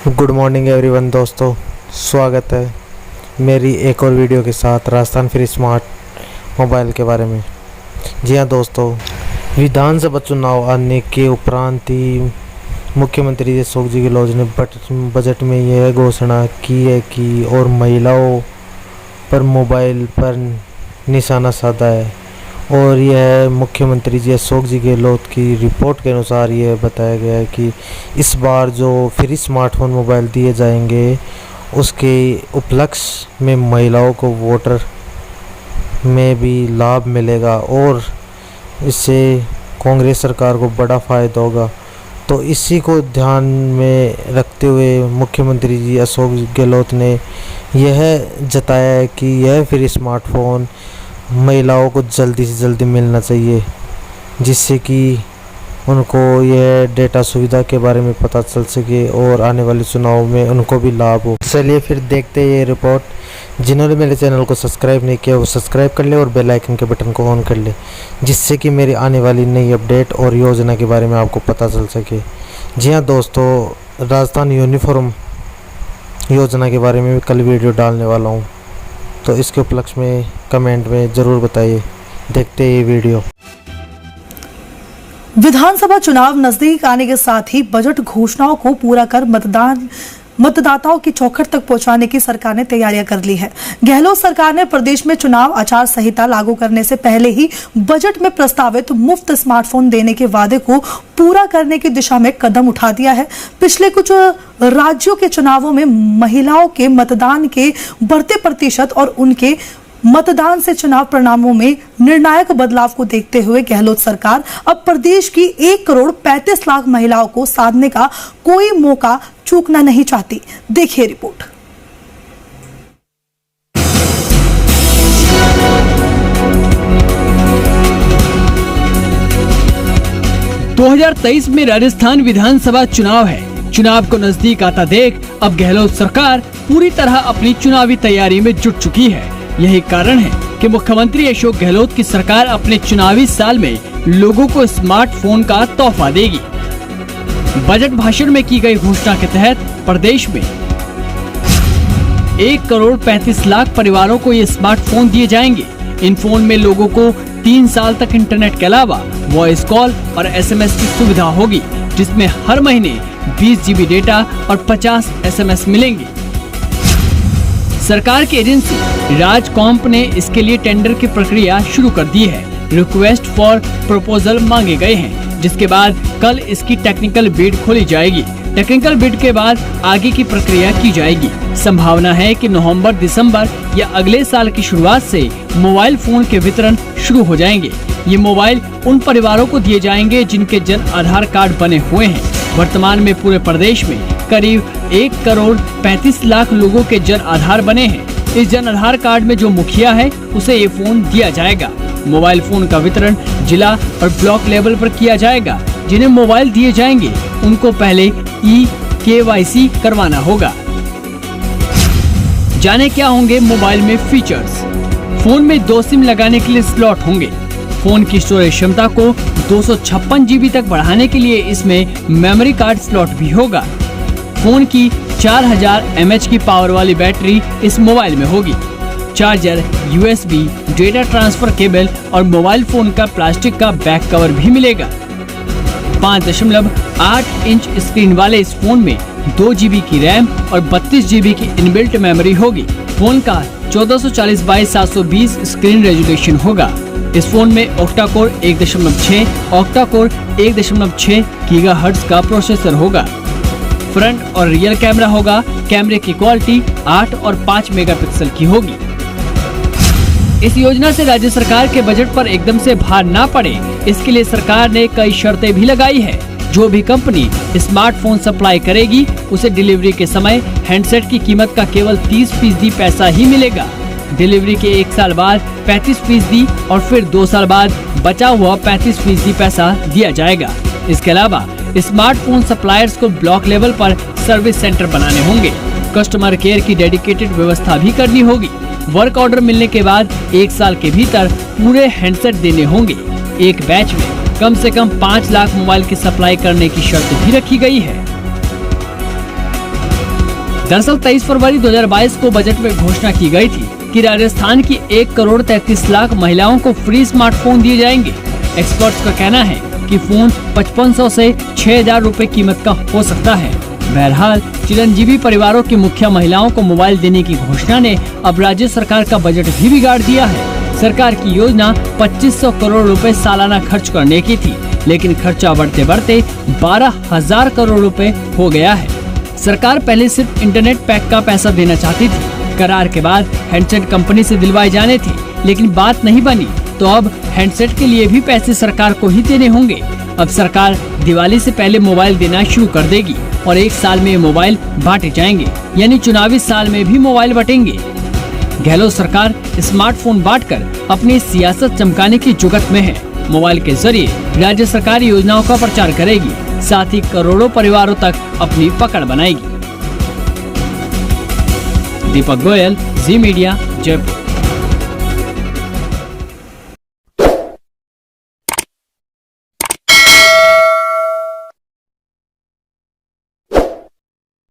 Good morning everyone दोस्तों, स्वागत है मेरी एक और वीडियो के साथ राजस्थान फ्री स्मार्ट मोबाइल के बारे में। जी हाँ दोस्तों, विधानसभा चुनाव आने के उपरांत ही मुख्यमंत्री अशोक जी गहलोत ने बजट में यह घोषणा की है कि और महिलाओं पर मोबाइल पर निशाना साधा है। और यह मुख्यमंत्री जी अशोक जी गहलोत की रिपोर्ट के अनुसार यह बताया गया है कि इस बार जो फ्री स्मार्टफोन मोबाइल दिए जाएंगे उसके उपलक्ष्य में महिलाओं को वोटर में भी लाभ मिलेगा और इससे कांग्रेस सरकार को बड़ा फ़ायदा होगा। तो इसी को ध्यान में रखते हुए मुख्यमंत्री जी अशोक गहलोत ने यह जताया है कि यह फ्री स्मार्टफोन महिलाओं को जल्दी से जल्दी मिलना चाहिए, जिससे कि उनको यह डेटा सुविधा के बारे में पता चल सके और आने वाले चुनाव में उनको भी लाभ हो। चलिए फिर देखते हैं ये रिपोर्ट। जिन्होंने मेरे चैनल को सब्सक्राइब नहीं किया वो सब्सक्राइब कर ले और बेल आइकन के बटन को ऑन कर ले, जिससे कि मेरी आने वाली नई अपडेट और योजना के बारे में आपको पता चल सके। जी हाँ दोस्तों, राजस्थान यूनिफॉर्म योजना के बारे में भी कल वीडियो डालने वाला हूँ, तो इसके उपलक्ष्य में कमेंट में ज़रूर बताइए। देखते हैं ये वीडियो। विधानसभा चुनाव नजदीक आने के साथ ही बजट घोषणाओं को पूरा कर मतदाताओं की चौखट तक पहुंचाने की सरकार ने तैयारियां कर ली है। गहलोत सरकार ने प्रदेश में चुनाव आचार संहिता लागू करने से पहले ही बजट में प्रस्तावित मुफ्त स्मार्टफोन देने के वादे को पूरा करने की दिशा में कदम उठा दिया है। पिछले कुछ राज्यों के चुनावों में महिलाओं के मतदान के बढ़ते प्रतिशत और उनके मतदान से चुनाव परिणामों में निर्णायक बदलाव को देखते हुए गहलोत सरकार अब प्रदेश की 1,35,00,000 महिलाओं को साधने का कोई मौका चूकना नहीं चाहती। देखिए रिपोर्ट। – 2023 में राजस्थान विधानसभा चुनाव है। चुनाव को नजदीक आता देख अब गहलोत सरकार पूरी तरह अपनी चुनावी तैयारी में जुट चुकी है। यही कारण है कि मुख्यमंत्री अशोक गहलोत की सरकार अपने चुनावी साल में लोगों को स्मार्टफोन का तोहफा देगी। बजट भाषण में की गई घोषणा के तहत प्रदेश में 1,35,00,000 परिवारों को ये स्मार्टफोन दिए जाएंगे। इन फोन में लोगों को 3 साल तक इंटरनेट के अलावा वॉइस कॉल और SMS की सुविधा होगी, जिसमें हर महीने 20 GB डेटा और 50 SMS मिलेंगे। सरकार की एजेंसी राजकॉम्प ने इसके लिए टेंडर की प्रक्रिया शुरू कर दी है। रिक्वेस्ट फॉर प्रपोजल मांगे गए हैं, जिसके बाद कल इसकी टेक्निकल बिड खोली जाएगी। टेक्निकल बिड के बाद आगे की प्रक्रिया की जाएगी। संभावना है कि नवंबर, दिसंबर या अगले साल की शुरुआत से मोबाइल फोन के वितरण शुरू हो जाएंगे। ये मोबाइल उन परिवारों को दिए जाएंगे जिनके जन आधार कार्ड बने हुए हैं। वर्तमान में पूरे प्रदेश में करीब 1,35,00,000 लोगों के जन आधार बने हैं। इस जन आधार कार्ड में जो मुखिया है उसे ये फोन दिया जाएगा। मोबाइल फोन का वितरण जिला और ब्लॉक लेवल पर किया जाएगा। जिन्हें मोबाइल दिए जाएंगे उनको पहले KYC करवाना होगा। जाने क्या होंगे मोबाइल में फीचर्स। फोन में 2 सिम लगाने के लिए स्लॉट होंगे। फोन की स्टोरेज क्षमता को 256 GB तक बढ़ाने के लिए इसमें मेमोरी कार्ड स्लॉट भी होगा। फोन की 4000 mAh की पावर वाली बैटरी इस मोबाइल में होगी। Charger, USB, data transfer cable और मोबाइल फोन का प्लास्टिक का बैक कवर भी मिलेगा। 5.8 इंच स्क्रीन वाले इस फोन में 2 GB की रैम और 32 GB की इनबिल्ट मेमोरी होगी। फोन का 1440x720 स्क्रीन रेजोल्यूशन होगा। इस फोन में octa core 1.6, octa core 1.6 gigahertz का प्रोसेसर होगा। फ्रंट और रियर कैमरा होगा। कैमरे की क्वालिटी 8 और 5 मेगापिक्सल की होगी। इस योजना से राज्य सरकार के बजट पर एकदम से भार ना पड़े, इसके लिए सरकार ने कई शर्तें भी लगाई है। जो भी कंपनी स्मार्टफोन सप्लाई करेगी उसे डिलीवरी के समय हैंडसेट की कीमत का केवल 30% पैसा ही मिलेगा। डिलीवरी के 1 साल बाद 35% और फिर 2 साल बाद बचा हुआ 35% पैसा दिया जाएगा। इसके अलावा स्मार्टफोन सप्लायर्स को ब्लॉक लेवल पर सर्विस सेंटर बनाने होंगे। कस्टमर केयर की डेडिकेटेड व्यवस्था भी करनी होगी। वर्क ऑर्डर मिलने के बाद 1 साल के भीतर पूरे हैंडसेट देने होंगे। एक बैच में कम से कम 5 लाख मोबाइल की सप्लाई करने की शर्त भी रखी गई है। दरअसल 23 फरवरी 2022 को बजट में घोषणा की गई थी कि राजस्थान की 1,33,00,000 महिलाओं को फ्री स्मार्टफोन दिए जाएंगे। एक्सपर्ट्स का कहना है कि फोन 5500 से 6,000 रूपए कीमत का हो सकता है। बहरहाल चिरंजीवी परिवारों की मुखिया महिलाओं को मोबाइल देने की घोषणा ने अब राज्य सरकार का बजट भी बिगाड़ दिया है। सरकार की योजना 2500 करोड़ रुपए सालाना खर्च करने की थी, लेकिन खर्चा बढ़ते बढ़ते 12,000 करोड़ रुपए हो गया है। सरकार पहले सिर्फ इंटरनेट पैक का पैसा देना चाहती थी। करार के बाद हैंडसेट कंपनी से दिलवाए जाने थे, लेकिन बात नहीं बनी, तो अब हैंडसेट के लिए भी पैसे सरकार को ही देने होंगे। अब सरकार दिवाली से पहले मोबाइल देना शुरू कर देगी और 1 साल में मोबाइल बांटे जाएंगे, यानी चुनावी साल में भी मोबाइल बटेंगे। गहलोत सरकार स्मार्टफोन बांटकर अपनी सियासत चमकाने की जुगत में है। मोबाइल के जरिए राज्य सरकार योजनाओं का प्रचार करेगी, साथ ही करोड़ों परिवारों तक अपनी पकड़ बनाएगी। दीपक गोयल, जी मीडिया, जयपुर।